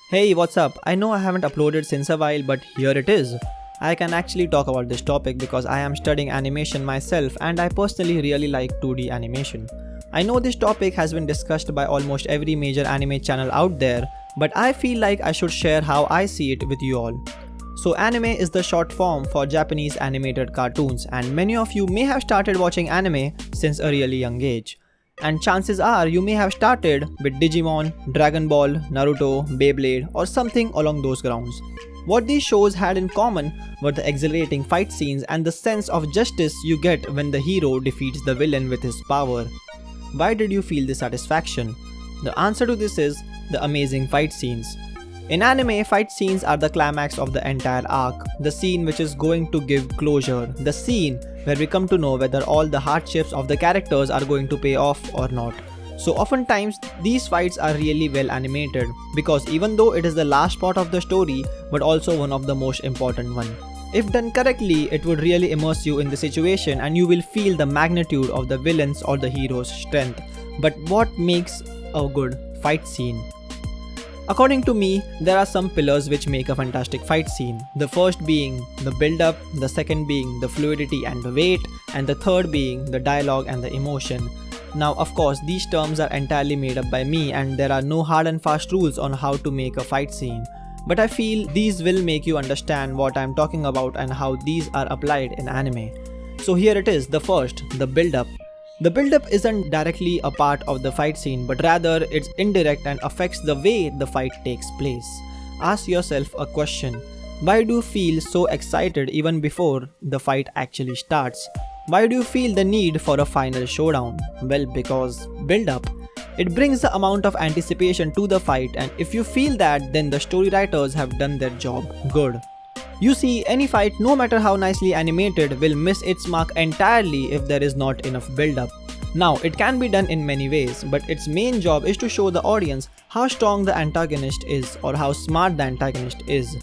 Hey, what's up? I know I haven't uploaded since a while, but here it is. I can actually talk about this topic because I am studying animation myself and I personally really like 2D animation. I know this topic has been discussed by almost every major anime channel out there, but I feel like I should share how I see it with you all. So anime is the short form for Japanese animated cartoons, and many of you may have started watching anime since a really young age. And chances are you may have started with Digimon, Dragon Ball, Naruto, Beyblade or something along those grounds. What these shows had in common were the exhilarating fight scenes and the sense of justice you get when the hero defeats the villain with his power. Why did you feel this satisfaction? The answer to this is the amazing fight scenes. In anime, fight scenes are the climax of the entire arc, the scene which is going to give closure, the scene where we come to know whether all the hardships of the characters are going to pay off or not. So oftentimes, these fights are really well animated because even though it is the last part of the story, but also one of the most important one. If done correctly, it would really immerse you in the situation and you will feel the magnitude of the villain's or the hero's strength. But what makes a good fight scene? According to me, there are some pillars which make a fantastic fight scene. The first being the build-up, the second being the fluidity and the weight, and the third being the dialogue and the emotion. Now of course, these terms are entirely made up by me and there are no hard and fast rules on how to make a fight scene. But I feel these will make you understand what I am talking about and how these are applied in anime. So here it is, the first, the build-up. The build-up isn't directly a part of the fight scene, but rather it's indirect and affects the way the fight takes place. Ask yourself a question. Why do you feel so excited even before the fight actually starts? Why do you feel the need for a final showdown? Well, because build-up. It brings the amount of anticipation to the fight, and if you feel that, then the story writers have done their job good. You see, any fight, no matter how nicely animated, will miss its mark entirely if there is not enough build-up. Now, it can be done in many ways, but its main job is to show the audience how strong the antagonist is or how smart the antagonist is.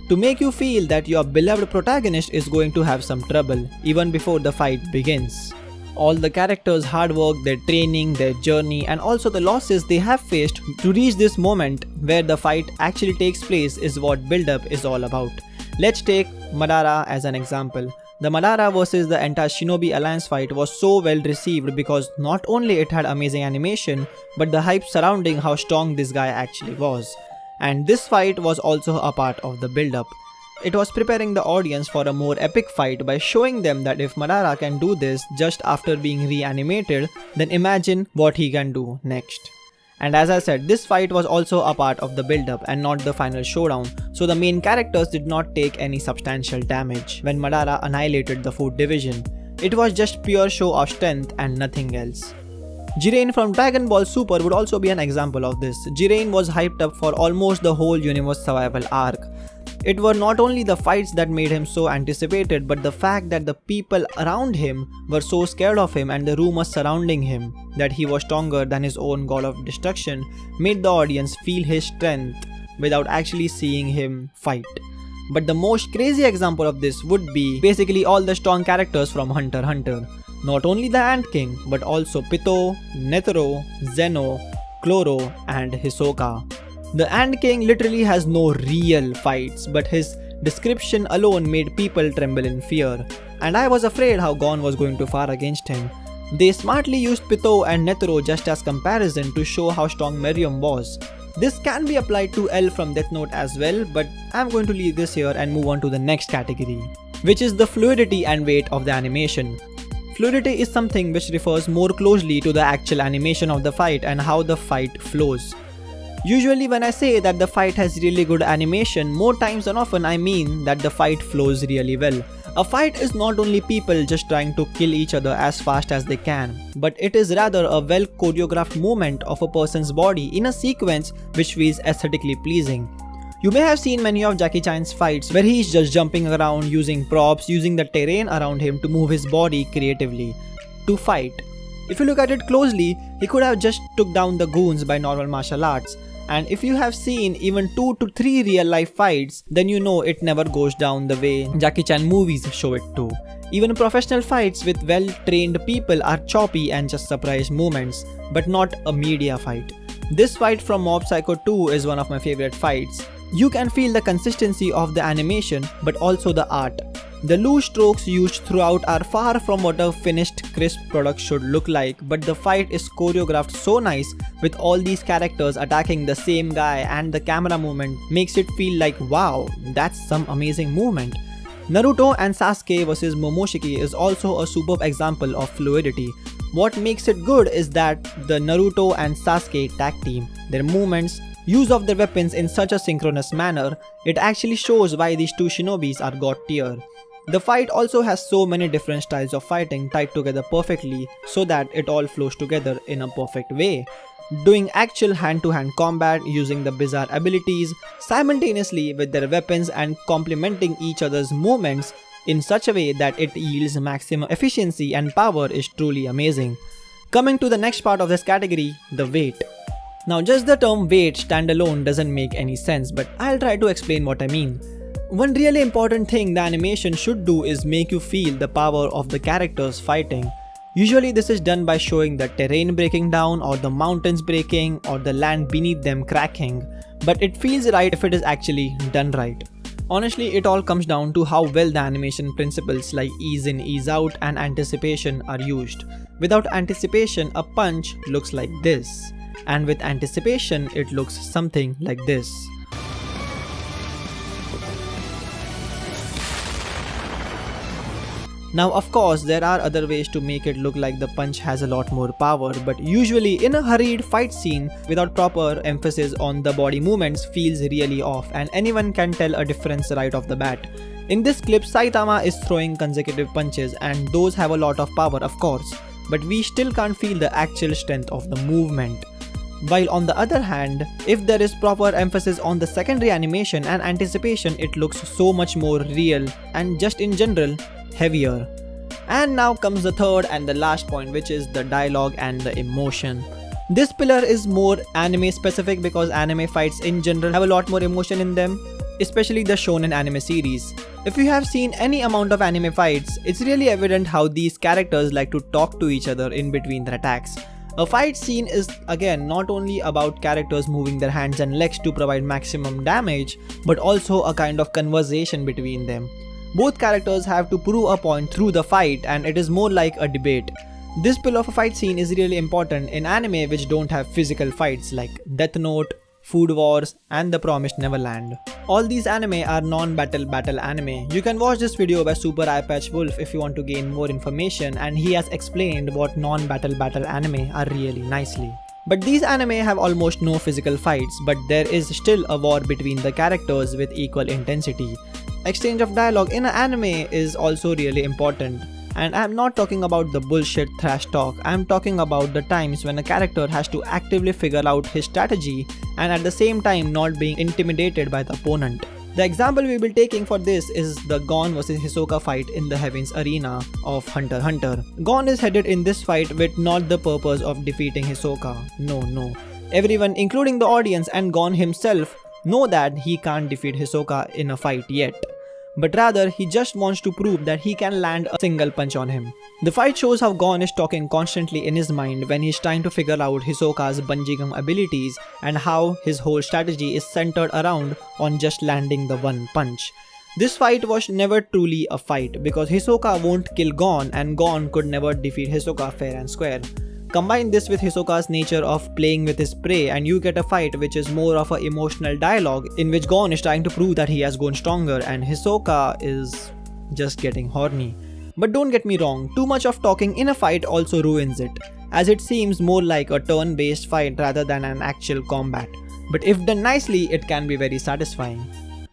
To make you feel that your beloved protagonist is going to have some trouble even before the fight begins. All the characters' hard work, their training, their journey and also the losses they have faced to reach this moment where the fight actually takes place is what build-up is all about. Let's take Madara as an example. The Madara vs the entire Shinobi Alliance fight was so well received because not only it had amazing animation, but the hype surrounding how strong this guy actually was. And this fight was also a part of the build-up. It was preparing the audience for a more epic fight by showing them that if Madara can do this just after being reanimated, then imagine what he can do next. And as I said, this fight was also a part of the build-up and not the final showdown, so the main characters did not take any substantial damage when Madara annihilated the food division. It was just pure show of strength and nothing else. Jiren from Dragon Ball Super would also be an example of this. Jiren was hyped up for almost the whole universe survival arc. It were not only the fights that made him so anticipated, but the fact that the people around him were so scared of him and the rumors surrounding him that he was stronger than his own god of destruction made the audience feel his strength without actually seeing him fight. But the most crazy example of this would be basically all the strong characters from Hunter x Hunter. Not only the Ant King, but also Pitou, Netero, Zeno, Cloro and Hisoka. The Ant King literally has no real fights, but his description alone made people tremble in fear, and I was afraid how Gon was going to fare against him. They smartly used Pitou and Netero just as comparison to show how strong Meruem was. This can be applied to L from Death Note as well, but I'm going to leave this here and move on to the next category, which is the fluidity and weight of the animation. Fluidity is something which refers more closely to the actual animation of the fight and how the fight flows. Usually when I say that the fight has really good animation, more times than often I mean that the fight flows really well. A fight is not only people just trying to kill each other as fast as they can, but it is rather a well choreographed movement of a person's body in a sequence which feels aesthetically pleasing. You may have seen many of Jackie Chan's fights where he is just jumping around using props, using the terrain around him to move his body creatively to fight. If you look at it closely, he could have just took down the goons by normal martial arts. And if you have seen even 2 to 3 real life fights, then you know it never goes down the way Jackie Chan movies show it to. Even professional fights with well trained people are choppy and just surprise moments, but not a media fight. This fight from Mob Psycho 2 is one of my favorite fights. You can feel the consistency of the animation but also the art. The loose strokes used throughout are far from what a finished crisp product should look like, but the fight is choreographed so nice with all these characters attacking the same guy, and the camera movement makes it feel like wow, that's some amazing movement. Naruto and Sasuke vs Momoshiki is also a superb example of fluidity. What makes it good is that the Naruto and Sasuke tag team, their movements, use of their weapons in such a synchronous manner, it actually shows why these two shinobis are god tier. The fight also has so many different styles of fighting tied together perfectly so that it all flows together in a perfect way. Doing actual hand-to-hand combat using the bizarre abilities simultaneously with their weapons and complementing each other's movements in such a way that it yields maximum efficiency and power is truly amazing. Coming to the next part of this category, the weight. Now just the term weight standalone doesn't make any sense, but I'll try to explain what I mean. One really important thing the animation should do is make you feel the power of the characters fighting. Usually this is done by showing the terrain breaking down or the mountains breaking or the land beneath them cracking, but it feels right if it is actually done right. Honestly, it all comes down to how well the animation principles like ease in, ease out and anticipation are used. Without anticipation, a punch looks like this, and with anticipation, it looks something like this. Now of course there are other ways to make it look like the punch has a lot more power, but usually in a hurried fight scene without proper emphasis on the body movements feels really off, and anyone can tell a difference right off the bat. In this clip, Saitama is throwing consecutive punches and those have a lot of power of course, but we still can't feel the actual strength of the movement. While on the other hand, if there is proper emphasis on the secondary animation and anticipation, it looks so much more real and just in general heavier. And now comes the third and the last point, which is the dialogue and the emotion. This pillar is more anime specific because anime fights in general have a lot more emotion in them, especially the shonen anime series. If you have seen any amount of anime fights, it's really evident how these characters like to talk to each other in between their attacks. A fight scene is again not only about characters moving their hands and legs to provide maximum damage, but also a kind of conversation between them. Both characters have to prove a point through the fight and it is more like a debate. This pillar of a fight scene is really important in anime which don't have physical fights like Death Note, Food Wars and The Promised Neverland. All these anime are non-battle anime. You can watch this video by Super Eyepatch Wolf if you want to gain more information, and he has explained what non-battle anime are really nicely. But these anime have almost no physical fights, but there is still a war between the characters with equal intensity. Exchange of dialogue in an anime is also really important. And I'm not talking about the bullshit thrash talk, I'm talking about the times when a character has to actively figure out his strategy and at the same time not being intimidated by the opponent. The example we will be taking for this is the Gon vs Hisoka fight in the Heaven's Arena of Hunter x Hunter. Gon is headed in this fight with not the purpose of defeating Hisoka, no. Everyone including the audience and Gon himself know that he can't defeat Hisoka in a fight yet. But rather he just wants to prove that he can land a single punch on him. The fight shows how Gon is talking constantly in his mind when he's trying to figure out Hisoka's bungee gum abilities and how his whole strategy is centered around on just landing the one punch. This fight was never truly a fight because Hisoka won't kill Gon and Gon could never defeat Hisoka fair and square. Combine this with Hisoka's nature of playing with his prey and you get a fight which is more of an emotional dialogue in which Gon is trying to prove that he has grown stronger and Hisoka is just getting horny. But don't get me wrong, too much of talking in a fight also ruins it, as it seems more like a turn-based fight rather than an actual combat. But if done nicely, it can be very satisfying.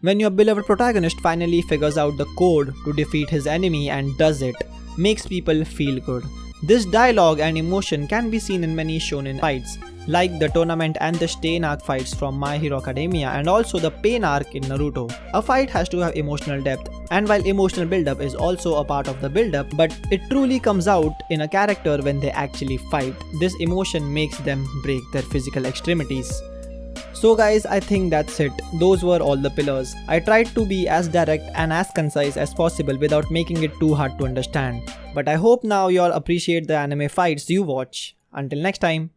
When your beloved protagonist finally figures out the code to defeat his enemy and does it, makes people feel good. This dialogue and emotion can be seen in many shonen fights, like the tournament and the Stain arc fights from My Hero Academia and also the Pain arc in Naruto. A fight has to have emotional depth, and while emotional build-up is also a part of the build-up, but it truly comes out in a character when they actually fight. This emotion makes them break their physical extremities. So guys, I think that's it. Those were all the pillars. I tried to be as direct and as concise as possible without making it too hard to understand. But I hope now you all appreciate the anime fights you watch. Until next time.